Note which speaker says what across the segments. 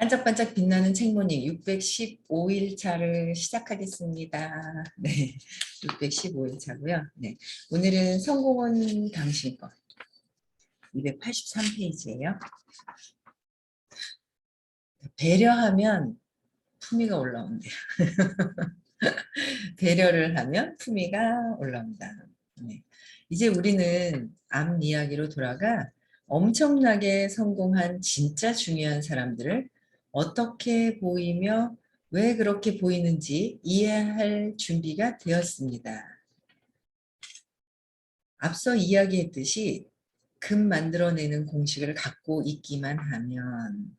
Speaker 1: 반짝반짝 빛나는 책모닝 615일 차를 시작하겠습니다. 네, 615일 차고요. 네, 오늘은 성공은 당신 것 283페이지예요. 배려하면 품위가 올라온대요. 배려를 하면 품위가 올라온다. 네. 이제 우리는 앞 이야기로 돌아가 엄청나게 성공한 진짜 중요한 사람들을 어떻게 보이며 왜 그렇게 보이는지 이해할 준비가 되었습니다. 앞서 이야기했듯이 금 만들어내는 공식을 갖고 있기만 하면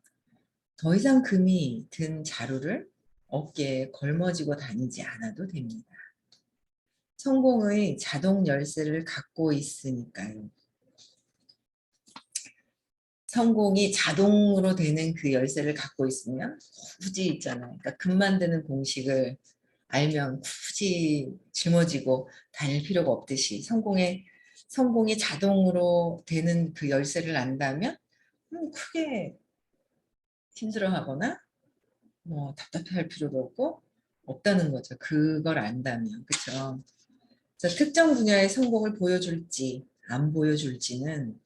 Speaker 1: 더 이상 금이 든 자루를 어깨에 걸머쥐고 다니지 않아도 됩니다. 성공의 자동 열쇠를 갖고 있으니까요. 성공이 자동으로 되는 그 열쇠를 갖고 있으면 굳이 있잖아요. 그러니까 금 만드는 공식을 알면 굳이 짊어지고 다닐 필요가 없듯이 성공이 자동으로 되는 그 열쇠를 안다면 크게 힘들어하거나 뭐 답답해할 필요도 없다는 거죠. 그걸 안다면. 그렇죠? 특정 분야의 성공을 보여줄지 안 보여줄지는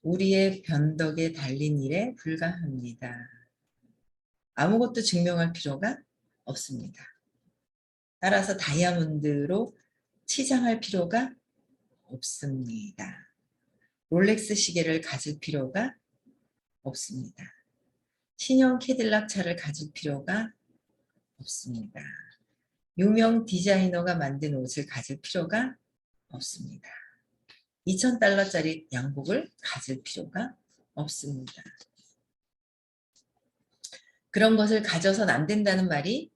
Speaker 1: 우리의 변덕에 달린 일에 불과합니다. 아무것도 증명할 필요가 없습니다. 따라서 다이아몬드로 치장할 필요가 없습니다. 롤렉스 시계를 가질 필요가 없습니다. 신형 캐딜락 차를 가질 필요가 없습니다. 유명 디자이너가 만든 옷을 가질 필요가 없습니다. $2,000짜리 양복을 가질 필요가 없습니다. 그런 것을 가져선 안 된다는 말이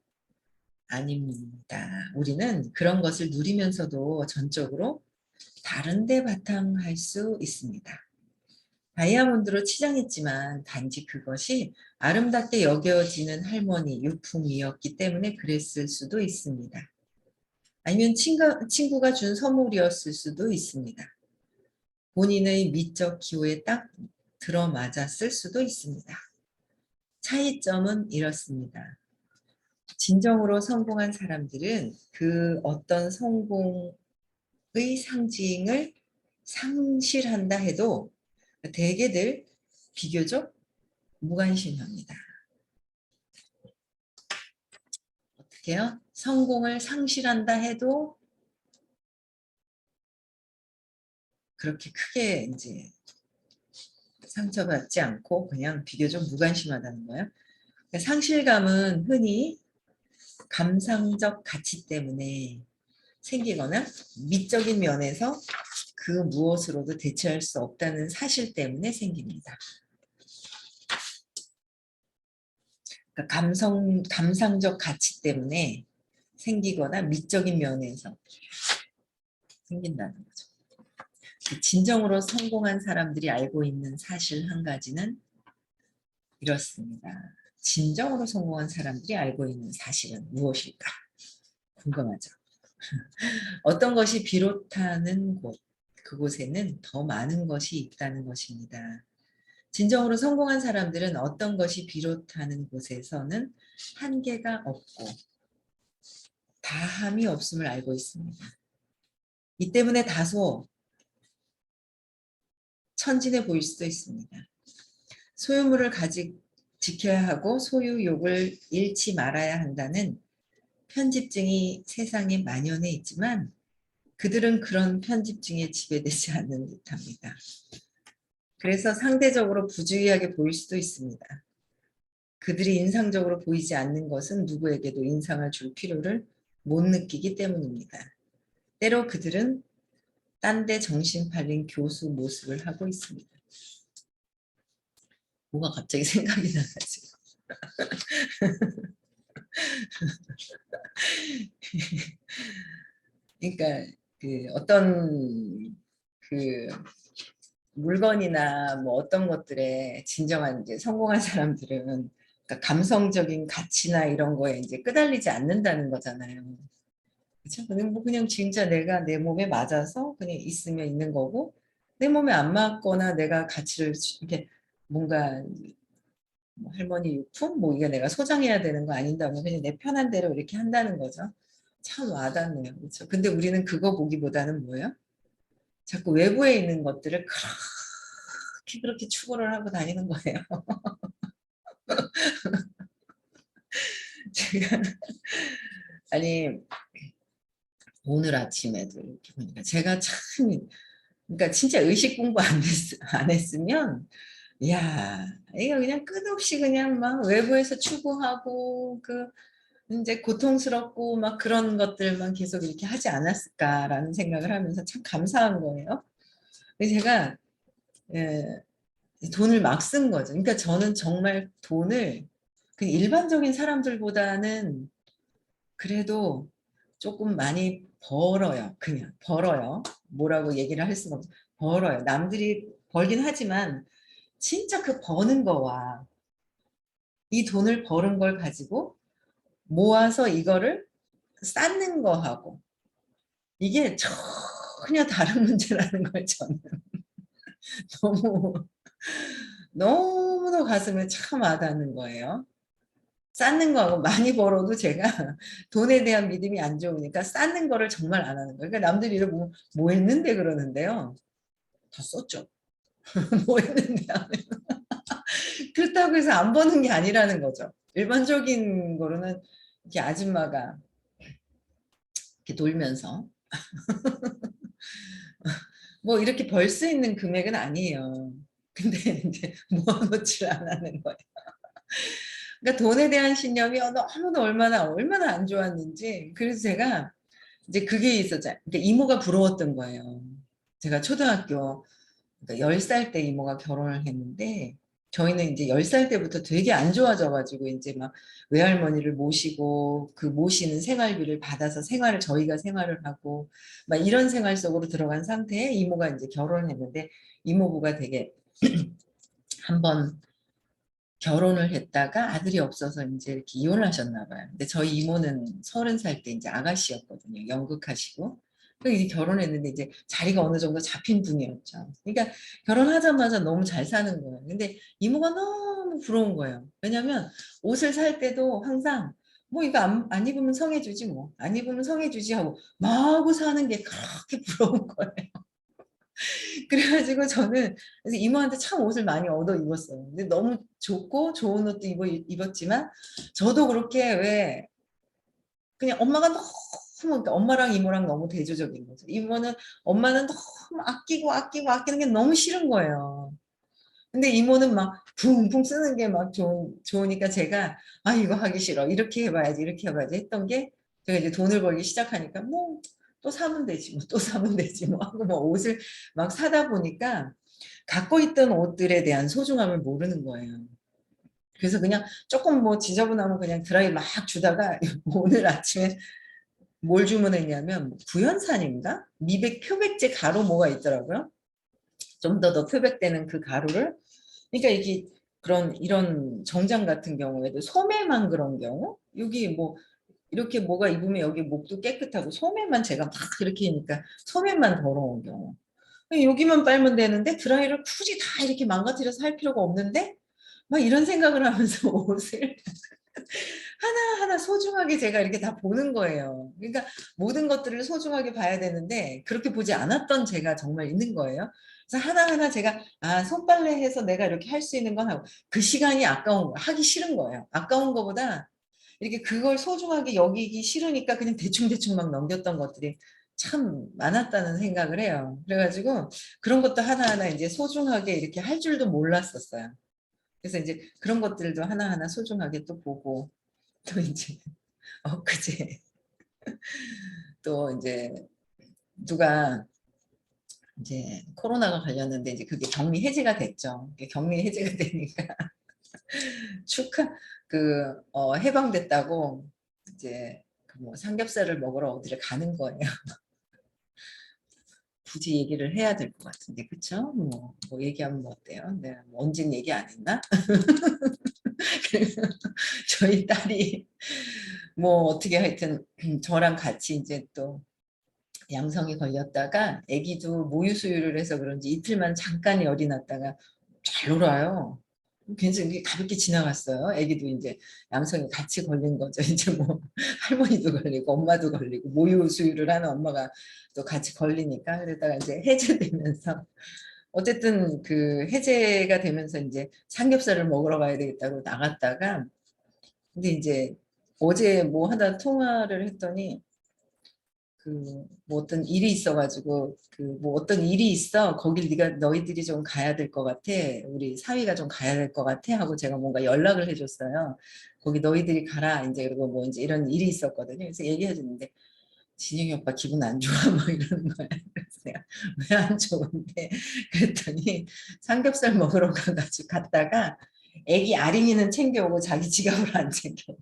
Speaker 1: 아닙니다. 우리는 그런 것을 누리면서도 전적으로 다른 데 바탕할 수 있습니다. 다이아몬드로 치장했지만 단지 그것이 아름답게 여겨지는 할머니 유품이었기 때문에 그랬을 수도 있습니다. 아니면 친구가 준 선물이었을 수도 있습니다. 본인의 미적 기호에 딱 들어맞았을 수도 있습니다. 차이점은 이렇습니다. 진정으로 성공한 사람들은 그 어떤 성공의 상징을 상실한다 해도 대개들 비교적 무관심합니다. 어떻게요? 성공을 상실한다 해도 그렇게 크게 이제 상처받지 않고 그냥 비교적 무관심하다는 거예요. 상실감은 흔히 감상적 가치 때문에 생기거나 미적인 면에서 그 무엇으로도 대체할 수 없다는 사실 때문에 생깁니다. 그러니까 감상적 가치 때문에 생기거나 미적인 면에서 생긴다는 거죠. 진정으로 성공한 사람들이 알고 있는 사실 한 가지는 이렇습니다. 진정으로 성공한 사람들이 알고 있는 사실은 무엇일까? 궁금하죠. 어떤 것이 비롯하는 곳, 그곳에는 더 많은 것이 있다는 것입니다. 진정으로 성공한 사람들은 어떤 것이 비롯하는 곳에서는 한계가 없고 다함이 없음을 알고 있습니다. 이 때문에 다소 천진해 보일 수도 있습니다. 소유물을 지켜야 하고 소유욕을 잃지 말아야 한다는 편집증이 세상에 만연해 있지만 그들은 그런 편집증에 지배되지 않는 듯합니다. 그래서 상대적으로 부주의하게 보일 수도 있습니다. 그들이 인상적으로 보이지 않는 것은 누구에게도 인상을 줄 필요를 못 느끼기 때문입니다. 때로 그들은 딴 데 정신 팔린 교수 모습을 하고 있습니다. 뭐가 갑자기 생각이 나가지고. 그러니까 어떤 물건이나 뭐 어떤 것들에 진정한 이제 성공한 사람들은 그러니까 감성적인 가치나 이런 거에 이제 끄달리지 않는다는 거잖아요. 그렇죠? 그냥 진짜 내가 내 몸에 맞아서 그냥 있으면 있는 거고 내 몸에 안 맞거나 내가 가치를 이렇게 뭔가 뭐 할머니 유품 뭐 이게 내가 소장해야 되는 거 아닌다면 그냥 내 편한 대로 이렇게 한다는 거죠. 참 와닿네요. 그렇죠? 근데 우리는 그거 보기보다는 뭐예요? 자꾸 외부에 있는 것들을 그렇게 추구를 하고 다니는 거예요. 제가 아니 오늘 아침에도 이렇게 보니까 제가 참 그러니까 진짜 의식 공부 안 했으면 야 이거 그냥 끝없이 그냥 막 외부에서 추구하고 그 이제 고통스럽고 막 그런 것들만 계속 이렇게 하지 않았을까라는 생각을 하면서 참 감사한 거예요. 근데 제가 예, 돈을 막 쓴 거죠. 그러니까 저는 정말 돈을 그 일반적인 사람들보다는 그래도 조금 많이 벌어요. 그냥 벌어요. 뭐라고 얘기를 할 수가 없어요. 벌어요. 남들이 벌긴 하지만 진짜 그 버는 거와 이 돈을 버는 걸 가지고 모아서 이거를 쌓는 거하고 이게 전혀 다른 문제라는 걸 저는 너무 너무도 가슴에 참 와닿는 거예요. 쌓는 거하고 많이 벌어도 제가 돈에 대한 믿음이 안 좋으니까 쌓는 거를 정말 안 하는 거예요. 그러니까 남들이 이러고 뭐 했는데 그러는데요. 다 썼죠. 뭐 했는데 안 해요. 그렇다고 해서 안 버는 게 아니라는 거죠. 일반적인 거로는 이렇게 아줌마가 이렇게 돌면서 뭐 이렇게 벌 수 있는 금액은 아니에요. 근데 이제 모아놓지를 않는 거예요. 그러니까 돈에 대한 신념이 너무나 얼마나 안 좋았는지. 그래서 제가 이제 그게 있었죠. 그러니까 이모가 부러웠던 거예요. 제가 초등학교 그러니까 10살 때 이모가 결혼을 했는데 저희는 이제 10살 때부터 되게 안 좋아져 가지고 이제 막 외할머니를 모시고 그 모시는 생활비를 받아서 저희가 생활을 하고 막 이런 생활 속으로 들어간 상태에 이모가 이제 결혼을 했는데 이모부가 되게 한번 결혼을 했다가 아들이 없어서 이제 이렇게 이혼을 하셨나 봐요. 근데 저희 이모는 30살 때 이제 아가씨였거든요. 연극하시고. 그래서 이제 결혼했는데 이제 자리가 어느 정도 잡힌 분이었죠. 그러니까 결혼하자마자 너무 잘 사는 거예요. 근데 이모가 너무 부러운 거예요. 왜냐면 옷을 살 때도 항상 뭐 이거 안 입으면 성해주지 뭐. 안 입으면 성해주지 하고 마구 사는 게 그렇게 부러운 거예요. 그래가지고 저는 그래서 이모한테 참 옷을 많이 얻어 입었어요. 근데 너무 좋고 좋은 옷도 입었지만 저도 그렇게 왜 그냥 엄마가 너무 그러니까 엄마랑 이모랑 너무 대조적인 거죠. 이모는 엄마는 너무 아끼고 아끼는 게 너무 싫은 거예요. 근데 이모는 막 붕붕 쓰는 게 막 좋으니까 제가 아 이거 하기 싫어 이렇게 해봐야지 했던 게 제가 이제 돈을 벌기 시작하니까 뭐 또 사면 되지 뭐 또 사면 되지 뭐 하고 뭐 옷을 막 사다 보니까 갖고 있던 옷들에 대한 소중함을 모르는 거예요. 그래서 그냥 조금 뭐 지저분하면 그냥 드라이 막 주다가 오늘 아침에 뭘 주문했냐면 구연산인가 미백 표백제 가루 뭐가 있더라고요. 좀 더 표백되는 그 가루를 그러니까 이게 그런 이런 정장 같은 경우에도 소매만 그런 경우 여기 뭐 이렇게 뭐가 입으면 여기 목도 깨끗하고 소매만 제가 막 이렇게 하니까 소매만 더러운 경우 여기만 빨면 되는데 드라이를 굳이 다 이렇게 망가뜨려서 할 필요가 없는데 막 이런 생각을 하면서 옷을 하나하나 소중하게 제가 이렇게 다 보는 거예요. 그러니까 모든 것들을 소중하게 봐야 되는데 그렇게 보지 않았던 제가 정말 있는 거예요. 그래서 하나하나 제가 손빨래 해서 내가 이렇게 할 수 있는 건 하고 그 시간이 아까운 거 하기 싫은 거예요. 아까운 거보다 이렇게 그걸 소중하게 여기기 싫으니까 그냥 대충대충 막 넘겼던 것들이 참 많았다는 생각을 해요. 그래가지고 그런 것도 하나하나 이제 소중하게 이렇게 할 줄도 몰랐었어요. 그래서 이제 그런 것들도 하나하나 소중하게 또 보고 또 이제 엊그제 또 이제 누가 이제 코로나가 걸렸는데 이제 그게 격리 해제가 됐죠. 격리 해제가 되니까 축하 해방됐다고 이제 그뭐 삼겹살을 먹으러 어디를 가는 거예요. 굳이 얘기를 해야 될 것 같은데 그쵸? 뭐 얘기하면 뭐 어때요? 내가 뭐 언젠 얘기 안 했나? 그래서 저희 딸이 뭐 어떻게 하여튼 저랑 같이 이제 또 양성이 걸렸다가 아기도 모유 수유를 해서 그런지 이틀만 잠깐 열이 났다가 잘 놀아요. 괜찮게 가볍게 지나갔어요. 아기도 이제 양성이 같이 걸린 거죠. 이제 뭐 할머니도 걸리고 엄마도 걸리고 모유 수유를 하는 엄마가 또 같이 걸리니까 그러다가 이제 해제되면서 어쨌든 그 해제가 되면서 이제 삼겹살을 먹으러 가야 되겠다고 나갔다가 근데 이제 어제 뭐 하다 통화를 했더니 그 뭐 어떤 일이 있어가지고 그 뭐 어떤 일이 있어 거길 너희들이 좀 가야 될 것 같아 우리 사위가 좀 가야 될 것 같아 하고 제가 뭔가 연락을 해줬어요. 거기 너희들이 가라 이제 그리고 뭐 이제 이런 일이 있었거든요. 그래서 얘기해줬는데 진영이 오빠 기분 안 좋아 막 이러는 거야. 그래서 내가 왜 안 좋은데 그랬더니 삼겹살 먹으러 가가지고 갔다가 애기 아린이는 챙겨오고 자기 지갑을 안 챙겨.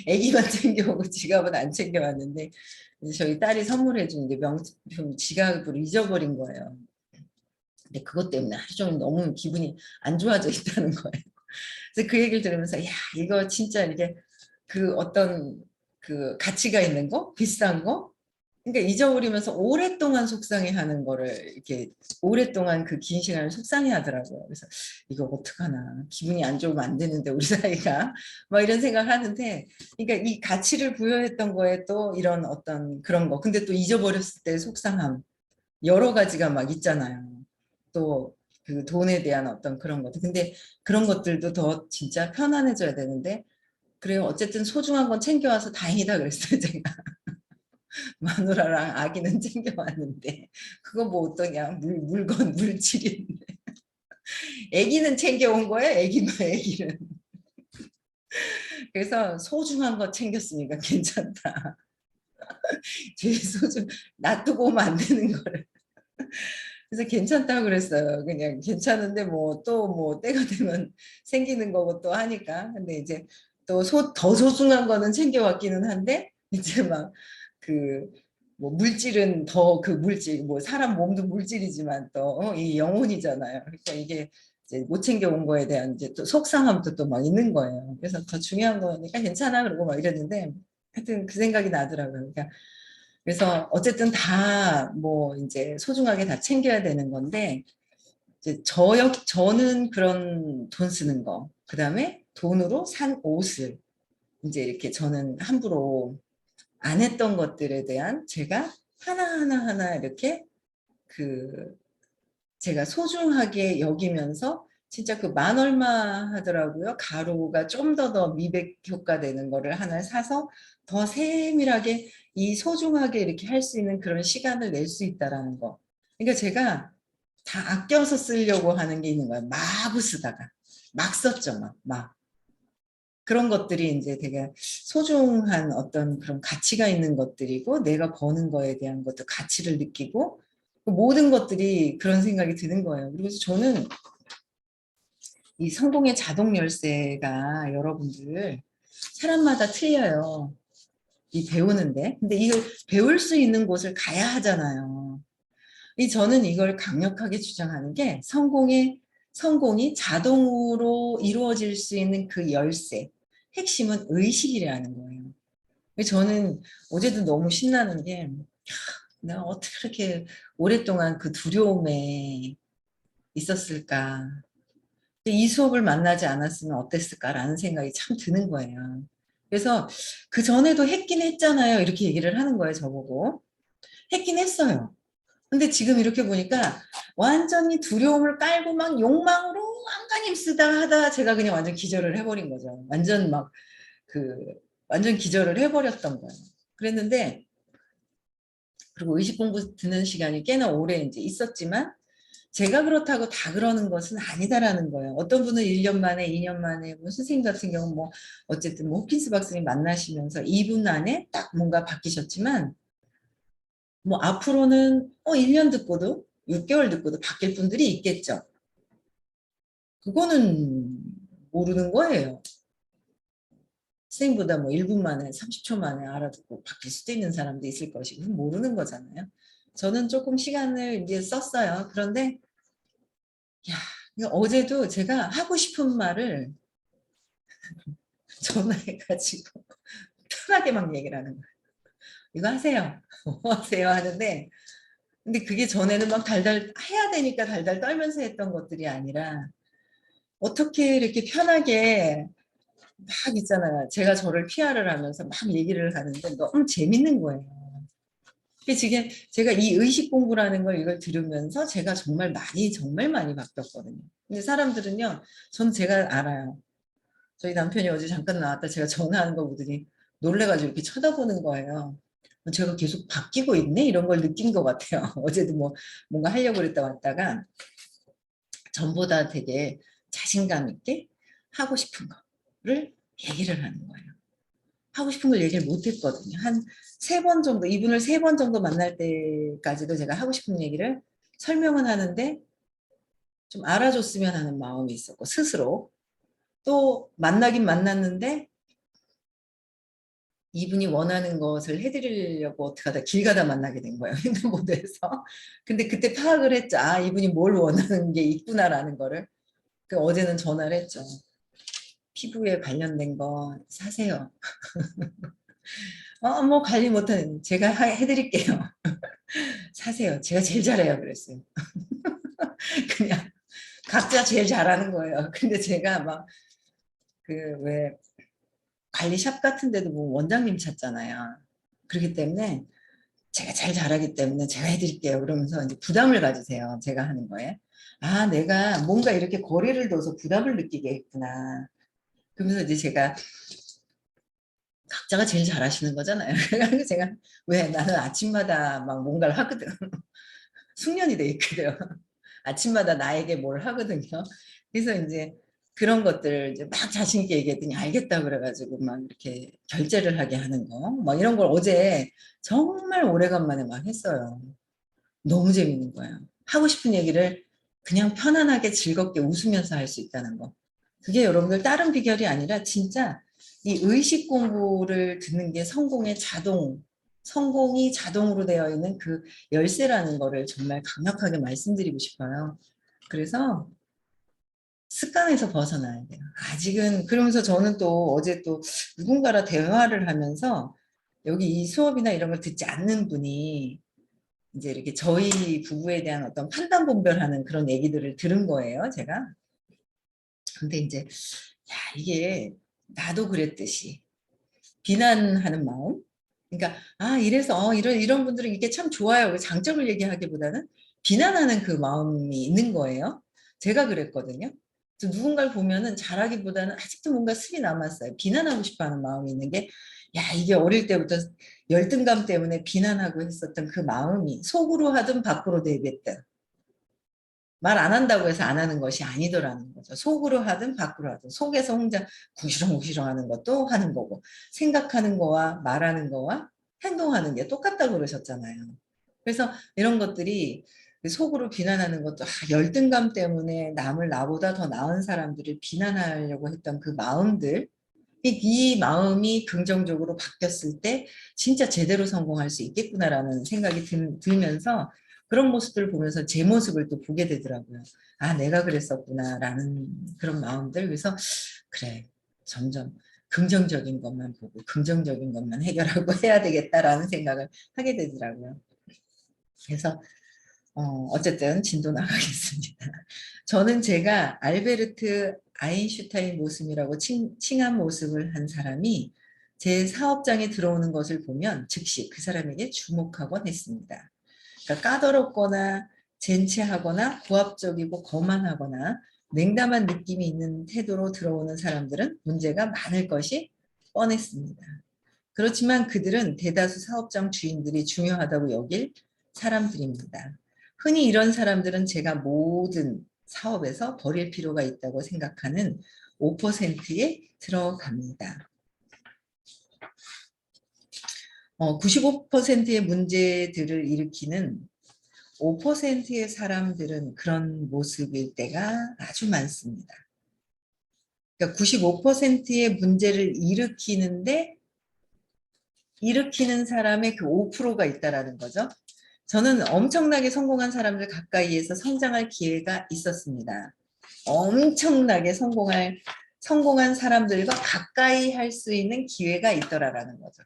Speaker 1: 애기만 챙겨오고 지갑은 안 챙겨왔는데 저희 딸이 선물해 준 게 명품 지갑을 잊어버린 거예요. 근데 그것 때문에 하루 종일 너무 기분이 안 좋아져 있다는 거예요. 그래서 그 얘기를 들으면서 야 이거 진짜 이게 그 어떤 그 가치가 있는 거 비싼 거 그러니까 잊어버리면서 오랫동안 속상해하는 거를 이렇게 오랫동안 그 긴 시간을 속상해하더라고요. 그래서 이거 어떡하나 기분이 안 좋으면 안 되는데 우리 사이가 막 이런 생각을 하는데 그러니까 이 가치를 부여했던 거에 또 이런 어떤 그런 거 근데 또 잊어버렸을 때 속상함 여러 가지가 막 있잖아요. 또 그 돈에 대한 어떤 그런 것들 근데 그런 것들도 더 진짜 편안해져야 되는데 그래요. 어쨌든 소중한 건 챙겨와서 다행이다 그랬어요 제가. 마누라랑 아기는 챙겨왔는데 그거 뭐 어떠냐 물건 물질인데 아기는 챙겨온 거예요. 아기는 그래서 소중한 거 챙겼으니까 괜찮다. 제일 소중 놔두고 오면 안 되는 거를 그래서 괜찮다고 그랬어요. 그냥 괜찮은데 뭐 또 뭐 때가 되면 생기는 거고 또 하니까 근데 이제 또 더 소중한 거는 챙겨왔기는 한데 이제 막 그 뭐 물질은 더 그 물질 뭐 사람 몸도 물질이지만 또 이 영혼이잖아요. 그러니까 이게 이제 못 챙겨온 거에 대한 이제 또 속상함도 또 막 있는 거예요. 그래서 더 중요한 거니까 괜찮아 그러고 막 이랬는데 하여튼 그 생각이 나더라고요. 그러니까 그래서 어쨌든 다 뭐 이제 소중하게 다 챙겨야 되는 건데 이제 저는 그런 돈 쓰는 거 그다음에 돈으로 산 옷을 이제 이렇게 저는 함부로 안 했던 것들에 대한 제가 하나하나 이렇게 그 제가 소중하게 여기면서 진짜 그 만 얼마 하더라고요. 가루가 좀 더 미백 효과 되는 거를 하나 사서 더 세밀하게 이 소중하게 이렇게 할 수 있는 그런 시간을 낼 수 있다라는 거. 그러니까 제가 다 아껴서 쓰려고 하는 게 있는 거예요. 마구 쓰다가 막 썼죠, 막. 그런 것들이 이제 되게 소중한 어떤 그런 가치가 있는 것들이고 내가 버는 거에 대한 것도 가치를 느끼고 모든 것들이 그런 생각이 드는 거예요. 그래서 저는 이 성공의 자동 열쇠가 여러분들 사람마다 틀려요. 이 배우는데. 근데 이걸 배울 수 있는 곳을 가야 하잖아요. 저는 이걸 강력하게 주장하는 게 성공이 자동으로 이루어질 수 있는 그 열쇠. 핵심은 의식이라는 거예요. 저는 어제도 너무 신나는 게 내가 어떻게 그렇게 오랫동안 그 두려움에 있었을까. 이 수업을 만나지 않았으면 어땠을까라는 생각이 참 드는 거예요. 그래서 그 전에도 했긴 했잖아요. 이렇게 얘기를 하는 거예요, 저보고. 했긴 했어요. 근데 지금 이렇게 보니까 완전히 두려움을 깔고 막 욕망으로 안간힘 쓰다 하다 제가 그냥 완전 기절을 해버린 거죠. 완전 막 그, 완전 기절을 해버렸던 거예요. 그랬는데, 그리고 의식 공부 듣는 시간이 꽤나 오래 이제 있었지만, 제가 그렇다고 다 그러는 것은 아니다라는 거예요. 어떤 분은 1년 만에, 2년 만에, 뭐 선생님 같은 경우 뭐, 어쨌든 뭐 호킨스 박사님 만나시면서 2분 안에 딱 뭔가 바뀌셨지만, 뭐 앞으로는 1년 듣고도, 6개월 듣고도 바뀔 분들이 있겠죠. 그거는 모르는 거예요. 선생님보다 뭐 1분 만에, 30초 만에 알아듣고 바뀔 수도 있는 사람도 있을 것이고, 모르는 거잖아요. 저는 조금 시간을 이제 썼어요. 그런데 야, 어제도 제가 하고 싶은 말을 전화해가지고 편하게 막 얘기를 하는 거예요. 이거 하세요. 뭐 하세요 하는데 근데 그게 전에는 막 달달 해야 되니까 달달 떨면서 했던 것들이 아니라 어떻게 이렇게 편하게 막 있잖아요. 제가 저를 PR을 하면서 막 얘기를 하는데 너무 재밌는 거예요. 지금 제가 이 의식 공부라는 걸 이걸 들으면서 제가 정말 많이 바뀌었거든요. 근데 사람들은요, 전 제가 알아요. 저희 남편이 어제 잠깐 나왔다 제가 전화하는 거 보더니 놀래가지고 이렇게 쳐다보는 거예요. 제가 계속 바뀌고 있네? 이런 걸 느낀 것 같아요. 어제도 뭐 뭔가 하려고 그랬다 왔다가 전보다 되게 자신감 있게 하고 싶은 거를 얘기를 하는 거예요. 하고 싶은 걸 얘기를 못 했거든요. 한 3번 정도, 이분을 3번 정도 만날 때까지도 제가 하고 싶은 얘기를 설명은 하는데 좀 알아줬으면 하는 마음이 있었고, 스스로. 또 만나긴 만났는데 이분이 원하는 것을 해드리려고 어떻게 하다 길 가다 만나게 된 거예요. 횡단보도에서. 근데 그때 파악을 했죠. 아, 이분이 뭘 원하는 게 있구나라는 거를. 어제는 전화를 했죠. 피부에 관련된 거 사세요. 뭐 관리 못하는 제가 해드릴게요. 사세요. 제가 제일 잘해요. 그랬어요. 그냥 각자 제일 잘하는 거예요. 근데 제가 막 그 왜 관리샵 같은 데도 뭐 원장님 찾잖아요. 그렇기 때문에 제가 제일 잘하기 때문에 제가 해드릴게요. 그러면서 이제 부담을 가지세요. 제가 하는 거에. 아, 내가 뭔가 이렇게 거리를 둬서 부담을 느끼게 했구나. 그러면서 이제 제가 각자가 제일 잘하시는 거잖아요. 그래서 제가 왜 나는 아침마다 막 뭔가를 하거든. 숙련이 돼 있거든요. 아침마다 나에게 뭘 하거든요. 그래서 이제 그런 것들 이제 막 자신 있게 얘기했더니 알겠다 그래가지고 막 이렇게 결제를 하게 하는 거, 막 이런 걸 어제 정말 오래간만에 막 했어요. 너무 재밌는 거예요. 하고 싶은 얘기를 그냥 편안하게 즐겁게 웃으면서 할 수 있다는 거. 그게 여러분들 다른 비결이 아니라 진짜 이 의식 공부를 듣는 게 성공이 자동으로 되어 있는 그 열쇠라는 거를 정말 강력하게 말씀드리고 싶어요. 그래서 습관에서 벗어나야 돼요. 아직은, 그러면서 저는 또 어제 또 누군가랑 대화를 하면서 여기 이 수업이나 이런 걸 듣지 않는 분이 이제 이렇게 저희 부부에 대한 어떤 판단 분별하는 그런 얘기들을 들은 거예요, 제가. 근데 이제, 야, 이게 나도 그랬듯이 비난하는 마음. 그러니까, 아, 이래서, 이런 분들은 이게 참 좋아요. 장점을 얘기하기보다는 비난하는 그 마음이 있는 거예요. 제가 그랬거든요. 그래서 누군가를 보면은 잘하기보다는 아직도 뭔가 습이 남았어요. 비난하고 싶어 하는 마음이 있는 게, 야, 이게 어릴 때부터 열등감 때문에 비난하고 했었던 그 마음이 속으로 하든 밖으로 내뱉든 말 안 한다고 해서 안 하는 것이 아니더라는 거죠. 속으로 하든 밖으로 하든 속에서 혼자 구시렁구시렁 하는 것도 하는 거고 생각하는 거와 말하는 거와 행동하는 게 똑같다고 그러셨잖아요. 그래서 이런 것들이 속으로 비난하는 것도 열등감 때문에 남을 나보다 더 나은 사람들을 비난하려고 했던 그 마음들 이 마음이 긍정적으로 바뀌었을 때 진짜 제대로 성공할 수 있겠구나라는 생각이 들면서 그런 모습들을 보면서 제 모습을 또 보게 되더라고요. 아, 내가 그랬었구나라는 그런 마음들. 그래서 그래, 점점 긍정적인 것만 보고 긍정적인 것만 해결하고 해야 되겠다라는 생각을 하게 되더라고요. 그래서 어쨌든 진도 나가겠습니다. 저는 제가 알베르트 아인슈타인 모습이라고 칭한 모습을 한 사람이 제 사업장에 들어오는 것을 보면 즉시 그 사람에게 주목하곤 했습니다. 그러니까 까다롭거나 젠체하거나 고압적이고 거만하거나 냉담한 느낌이 있는 태도로 들어오는 사람들은 문제가 많을 것이 뻔했습니다. 그렇지만 그들은 대다수 사업장 주인들이 중요하다고 여길 사람들입니다. 흔히 이런 사람들은 제가 모든 사업에서 버릴 필요가 있다고 생각하는 5%에 들어갑니다. 95%의 문제들을 일으키는 5%의 사람들은 그런 모습일 때가 아주 많습니다. 그러니까 95%의 문제를 일으키는 사람의 그 5%가 있다라는 거죠. 저는 엄청나게 성공한 사람들 가까이에서 성장할 기회가 있었습니다. 엄청나게 성공한 사람들과 가까이 할 수 있는 기회가 있더라라는 거죠.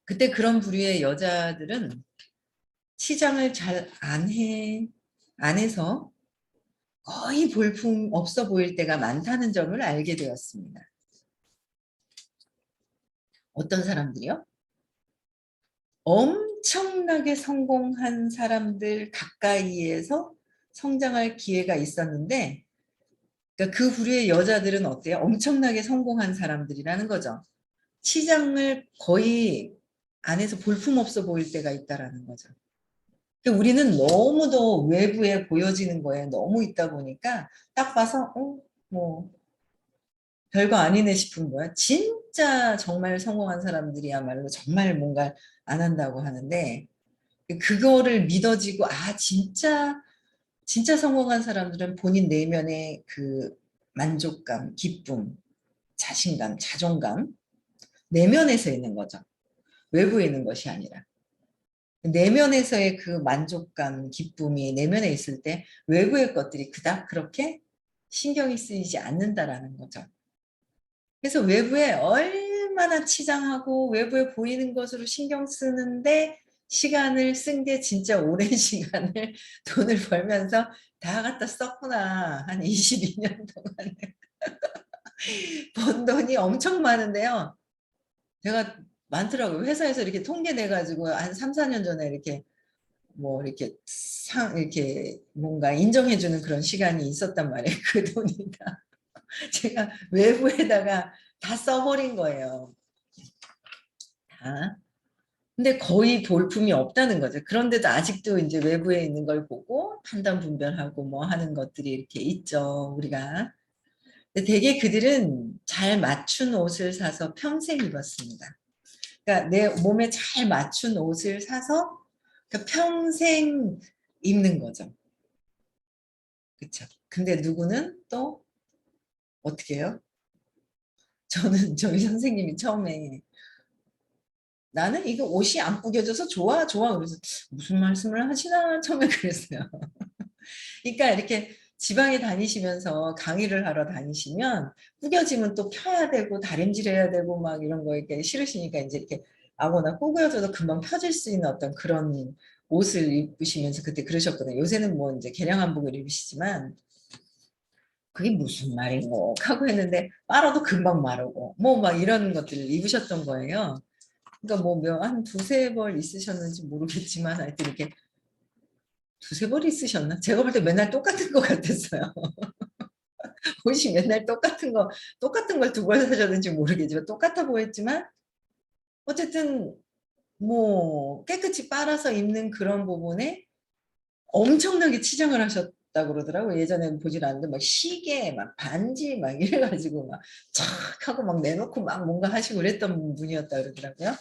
Speaker 1: 그때 그런 부류의 여자들은 시장을 잘 안 해서 거의 볼품 없어 보일 때가 많다는 점을 알게 되었습니다. 어떤 사람들이요? 엄청나게 성공한 사람들 가까이에서 성장할 기회가 있었는데, 그러니까 그 부류의 여자들은 어때요? 엄청나게 성공한 사람들이라는 거죠. 치장을 거의 안에서 볼품없어 보일 때가 있다라는 거죠. 그러니까 우리는 너무도 외부에 보여지는 거에 너무 있다 보니까 딱 봐서 뭐 별거 아니네 싶은 거야. 진짜 정말 성공한 사람들이야말로 정말 뭔가 안 한다고 하는데, 그거를 믿어지고 진짜 성공한 사람들은 본인 내면의 그 만족감, 기쁨, 자신감, 자존감 내면에서 있는 거죠. 외부에 있는 것이 아니라. 내면에서의 그 만족감, 기쁨이 내면에 있을 때 외부의 것들이 그닥 그렇게 신경이 쓰이지 않는다라는 거죠. 그래서 외부에 얼마나 치장하고 외부에 보이는 것으로 신경 쓰는데 시간을 쓴 게 진짜 오랜 시간을 돈을 벌면서 다 갖다 썼구나. 한 22년 동안 번 돈이 엄청 많은데요. 제가 많더라고요. 회사에서 이렇게 통계 내가지고 한 3, 4년 전에 이렇게 뭐 이렇게 뭔가 인정해주는 그런 시간이 있었단 말이에요. 그 돈이 다 제가 외부에다가 다 써버린 거예요. 다. 근데 거의 볼품이 없다는 거죠. 그런데도 아직도 이제 외부에 있는 걸 보고 판단 분별하고 뭐 하는 것들이 이렇게 있죠, 우리가. 근데 대개 그들은 잘 맞춘 옷을 사서 평생 입었습니다. 그러니까 내 몸에 잘 맞춘 옷을 사서 그러니까 평생 입는 거죠. 그렇죠. 근데 누구는 또 어떻게 해요? 저는 저희 선생님이 처음에 나는 이거 옷이 안 구겨져서 좋아 좋아 그래서 무슨 말씀을 하시나 처음에 그랬어요. 그러니까 이렇게 지방에 다니시면서 강의를 하러 다니시면 구겨지면 또 펴야 되고 다림질해야 되고 막 이런 거 이렇게 싫으시니까 이제 이렇게 아무거나 구겨져도 금방 펴질 수 있는 어떤 그런 옷을 입으시면서 그때 그러셨거든요. 요새는 뭐 이제 개량 한복을 입으시지만 그게 무슨 말이고 하고 했는데 빨아도 금방 마르고 뭐 막 이런 것들을 입으셨던 거예요. 그러니까 뭐 한 두세 벌 있으셨는지 모르겠지만 하여튼 이렇게 두세 벌 있으셨나? 제가 볼 때 맨날 똑같은 것 같았어요. 옷이 맨날 똑같은 걸 두 벌 사셨는지 모르겠지만 똑같아 보였지만 어쨌든 뭐 깨끗이 빨아서 입는 그런 부분에 엄청나게 치장을 하셨다고 그러더라고요. 예전에는 보질 않는데 막 시계, 막 반지 막 이래가지고 막 촥 하고 막 내놓고 막 뭔가 하시고 그랬던 분이었다 그러더라고요.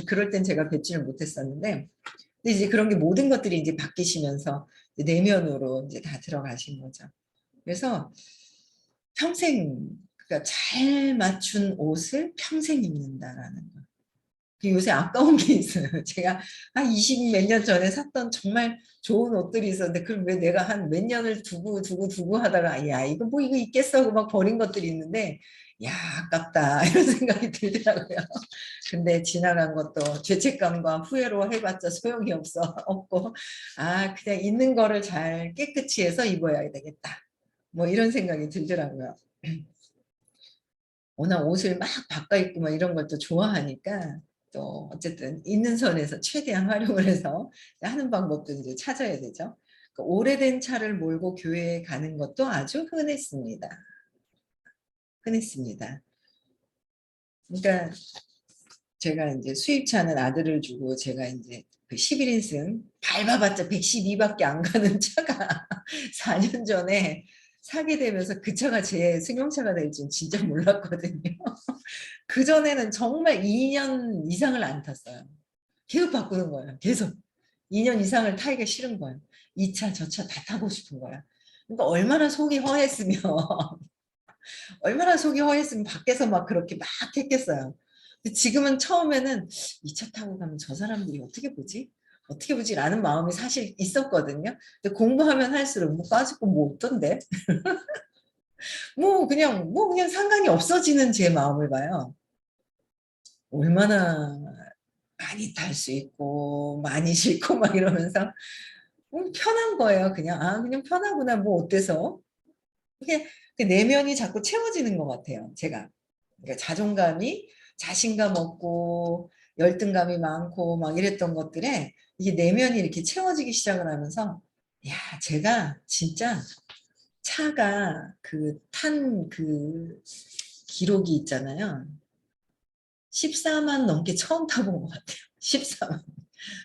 Speaker 1: 그럴 땐 제가 뵙지를 못했었는데 근데 이제 그런 게 모든 것들이 이제 바뀌시면서 이제 내면으로 이제 다 들어가신 거죠. 그래서 평생 그러니까 잘 맞춘 옷을 평생 입는다라는 거. 요새 아까운 게 있어요. 제가 한 20 몇 년 전에 샀던 정말 좋은 옷들이 있었는데 그걸 왜 내가 한 몇 년을 두고 하다가 야 이거 뭐 이거 있겠어 하고 막 버린 것들이 있는데 야 아깝다 이런 생각이 들더라고요. 근데 지나간 것도 죄책감과 후회로 해봤자 소용이 없고 그냥 있는 거를 잘 깨끗이 해서 입어야 되겠다. 뭐 이런 생각이 들더라고요. 워낙 옷을 막 바꿔 입고 막 이런 걸 또 좋아하니까 또 어쨌든 있는 선에서 최대한 활용을 해서 하는 방법도 이제 찾아야 되죠. 그 오래된 차를 몰고 교회에 가는 것도 아주 흔했습니다. 흔했습니다. 그러니까 제가 이제 수입차는 아들을 주고 제가 이제 그 11인승 밟아봤자 112밖에 안 가는 차가 4년 전에 사게 되면서 그 차가 제 승용차가 될 줄 진짜 몰랐거든요. 그전에는 정말 2년 이상을 안 탔어요. 계속 바꾸는 거예요. 계속. 2년 이상을 타기가 싫은 거예요. 이 차, 저 차 다 타고 싶은 거야. 그러니까 얼마나 속이 허했으면, 얼마나 속이 허했으면 밖에서 막 그렇게 막 했겠어요. 근데 지금은 처음에는 이 차 타고 가면 저 사람들이 어떻게 보지? 어떻게 보지? 라는 마음이 사실 있었거든요. 근데 공부하면 할수록 뭐 빠지고 뭐 없던데? 뭐 그냥 상관이 없어지는 제 마음을 봐요. 얼마나 많이 탈 수 있고 많이 싫고 막 이러면서 편한 거예요. 그냥 그냥 편하구나 뭐 어때서 그게 그 내면이 자꾸 채워지는 것 같아요. 제가. 그러니까 자존감이 자신감 없고 열등감이 많고 막 이랬던 것들에 이게 내면이 이렇게 채워지기 시작을 하면서 야, 제가 진짜 차가 그 탄 그 기록이 있잖아요. 14만 넘게 처음 타본 것 같아요. 14만.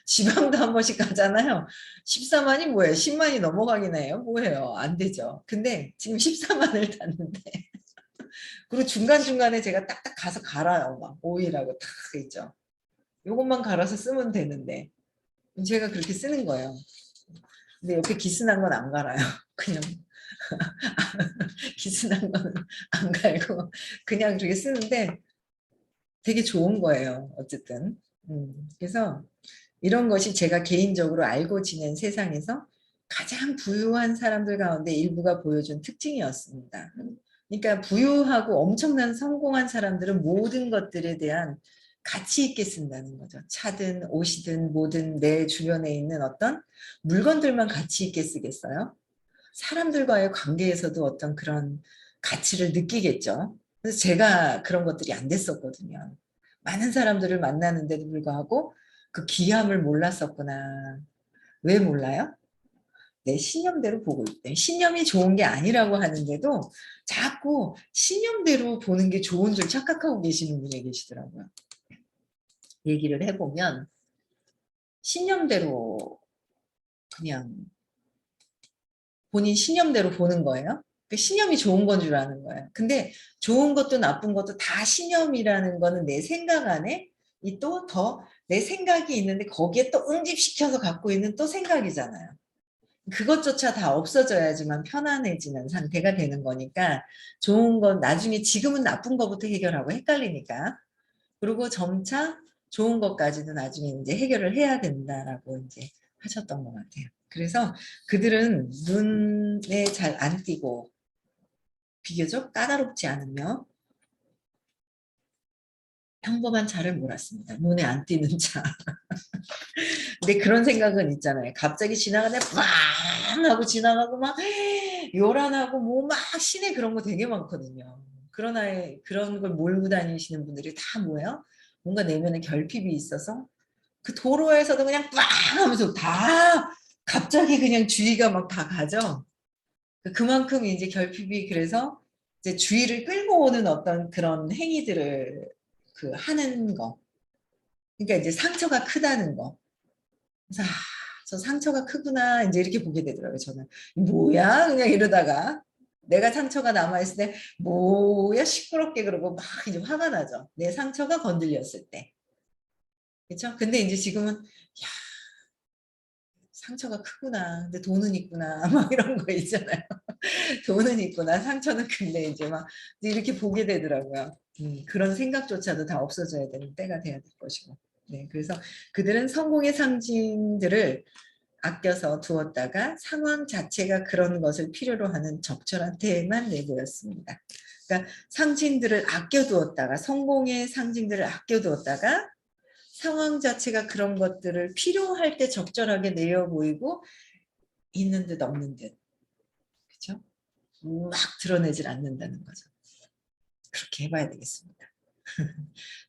Speaker 1: 지방도 한 번씩 가잖아요. 14만이 뭐예요? 10만이 넘어가긴 해요. 뭐예요? 안 되죠. 근데 지금 14만을 탔는데 그리고 중간중간에 제가 딱딱 가서 갈아요. 막 오일하고 탁 있죠. 요것만 갈아서 쓰면 되는데 제가 그렇게 쓰는 거예요. 근데 옆에 기스난 건 안 갈아요. 그냥 기스난 건 안 갈고 그냥 그렇게 쓰는데 되게 좋은 거예요. 어쨌든. 그래서 이런 것이 제가 개인적으로 알고 지낸 세상에서 가장 부유한 사람들 가운데 일부가 보여준 특징이었습니다. 그러니까 부유하고 엄청난 성공한 사람들은 모든 것들에 대한 가치 있게 쓴다는 거죠. 차든 옷이든 뭐든 내 주변에 있는 어떤 물건들만 가치 있게 쓰겠어요? 사람들과의 관계에서도 어떤 그런 가치를 느끼겠죠. 그래서 제가 그런 것들이 안 됐었거든요. 많은 사람들을 만나는데도 불구하고 그 귀함을 몰랐었구나. 왜 몰라요? 내 신념대로 보고 있대. 신념이 좋은 게 아니라고 하는데도 자꾸 신념대로 보는 게 좋은 줄 착각하고 계시는 분이 계시더라고요. 얘기를 해보면 신념대로 그냥 본인 신념대로 보는 거예요. 그 신념이 좋은 건 줄 아는 거예요. 근데 좋은 것도 나쁜 것도 다 신념이라는 거는 내 생각 안에 이 또 더 내 생각이 있는데 거기에 또 응집시켜서 갖고 있는 또 생각이잖아요. 그것조차 다 없어져야지만 편안해지는 상태가 되는 거니까 좋은 건 나중에 지금은 나쁜 것부터 해결하고 헷갈리니까 그리고 점차 좋은 것까지도 나중에 이제 해결을 해야 된다라고 이제 하셨던 것 같아요. 그래서 그들은 눈에 잘 안 띄고 비교적 까다롭지 않으며 평범한 차를 몰았습니다. 눈에 안 띄는 차. 근데 그런 생각은 있잖아요. 갑자기 지나가는데 빵 하고 지나가고 막 요란하고 뭐 막 시내 그런 거 되게 많거든요. 그러나 그런 걸 몰고 다니시는 분들이 다 뭐예요? 뭔가 내면에 결핍이 있어서 그 도로에서도 그냥 빵 하면서 다 갑자기 그냥 주의가 막 다 가죠. 그만큼 이제 결핍이 그래서 이제 주의를 끌고 오는 어떤 그런 행위들을 그 하는 거. 그러니까 이제 상처가 크다는 거. 그래서 저 상처가 크구나 이제 이렇게 보게 되더라고요. 저는 뭐야 그냥 이러다가 내가 상처가 남아있을 때 뭐야 시끄럽게 그러고 막 이제 화가 나죠. 내 상처가 건들렸을 때. 그렇죠? 근데 이제 지금은 야 상처가 크구나. 근데 돈은 있구나. 막 이런 거 있잖아요. 돈은 있구나. 상처는 근데 이제 막 이렇게 보게 되더라고요. 그런 생각조차도 다 없어져야 되는 때가 돼야 될 것이고. 네, 그래서 그들은 성공의 상징들을 아껴서 두었다가 상황 자체가 그런 것을 필요로 하는 적절한 때에만 내보였습니다. 그러니까 상징들을 아껴두었다가 성공의 상징들을 아껴두었다가 상황 자체가 그런 것들을 필요할 때 적절하게 내어 보이고 있는 듯 없는 듯 그렇죠? 막 드러내질 않는다는 거죠. 그렇게 해봐야 되겠습니다.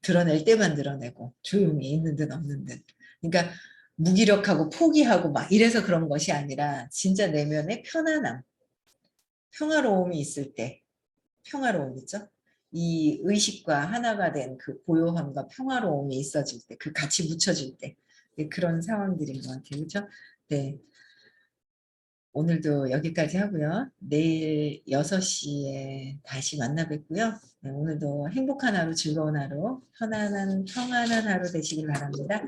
Speaker 1: 드러낼 때만 드러내고 조용히 있는 듯 없는 듯. 그러니까 무기력하고 포기하고 막 이래서 그런 것이 아니라 진짜 내면의 편안함, 평화로움이 있을 때 평화로움 있죠? 이 의식과 하나가 된 그 고요함과 평화로움이 있어질 때, 그 같이 묻혀질 때 그런 상황들인 것 같아요. 그렇죠? 네. 오늘도 여기까지 하고요. 내일 6시에 다시 만나 뵙고요. 네, 오늘도 행복한 하루, 즐거운 하루, 편안한, 평안한 하루 되시길 바랍니다.